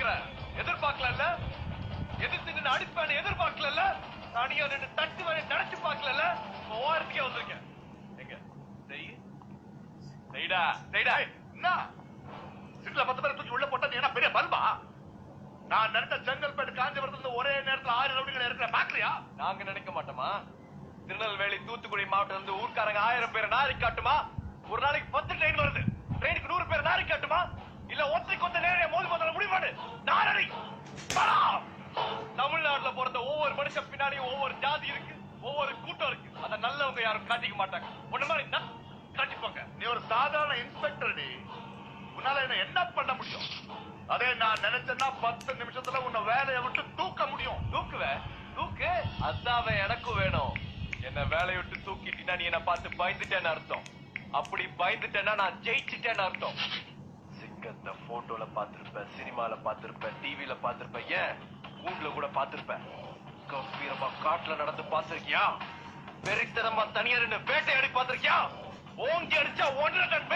எதிர்பார்க்கிற எதிர்பார்க்கல எதிர்த்து நின்று அடிப்பான எதிர்பார்க்கல தனியா நின்று தட்டு வரை நினைச்சு பார்க்கல ஓரத்துக்கே வந்திருக்கேன் எங்க செய்டா செய்டா என்ன சிட்ல 10 பேர் தூக்கி உள்ள போட்டா நீ என்ன பெரிய பல்பா? நான் நினைச்ச செங்கல்பட்டு காஞ்சிபுரத்துல ஒரே நேரத்துல 6 ரவுடிகள் இருக்கிற பாக்கலையா? நாங்க நினைக்க மாட்டோமா? திருநெல்வேலி தூத்துக்குடி மாவட்டம் இருந்து ஊர்க்காரங்க 1000 பேர் நாரி காட்டுமா? ஒரு நாளைக்கு 10 ட்ரெயின் வருது, ட்ரெயினுக்கு 100 பேர் நாரி காட்டுமா? இல்ல ஒத்தைக்கு ஒத்த நேரடியா மோதி முதல்ல முடிவு பண்ணு. நாரடி தமிழ்நாட்டுல பிறந்த ஒவ்வொரு மனுஷன் பின்னாடியும் ஒவ்வொரு ஜாதி இருக்கு, ஒவ்வொரு கூட்டம் இருக்கு. அத நல்லவங்க யாரும் காட்டிக்க மாட்டாங்க. ஒண்ணு மாதிரி காட்டிப்பாங்க. நீ ஒரு சாதாரண இன்ஸ்பெக்டர், நீ உன்னால என்ன பண்ண முடியும்? அதே நான் நினைச்சேன்னா 10 நிமிஷத்துல உன்னை வேலையை விட்டு தூக்க முடியும். தூக்கு அதாவே எனக்கும் வேணும். என்ன வேலையை விட்டு தூக்கிட்டீங்கன்னா நீ என்ன பார்த்து பயந்துட்டேன்னு அர்த்தம். அப்படி பயந்துட்டேன்னா நான் ஜெயிச்சுட்டேன்னு அர்த்தம். சிங்கத்தை போட்டோல பாத்திருப்பேன், சினிமால பாத்திருப்பேன், டிவில பாத்திருப்பேன், ஏன் ஊர்ல கூட பாத்திருப்பேன். கம்பீரமா காட்டுல நடந்து பாத்திருக்கியா? வெறித்தனமா தனியா நின்னு வேட்டையாடி பாத்திருக்கியா? ஓங்கி அடிச்சா 1.5 டன்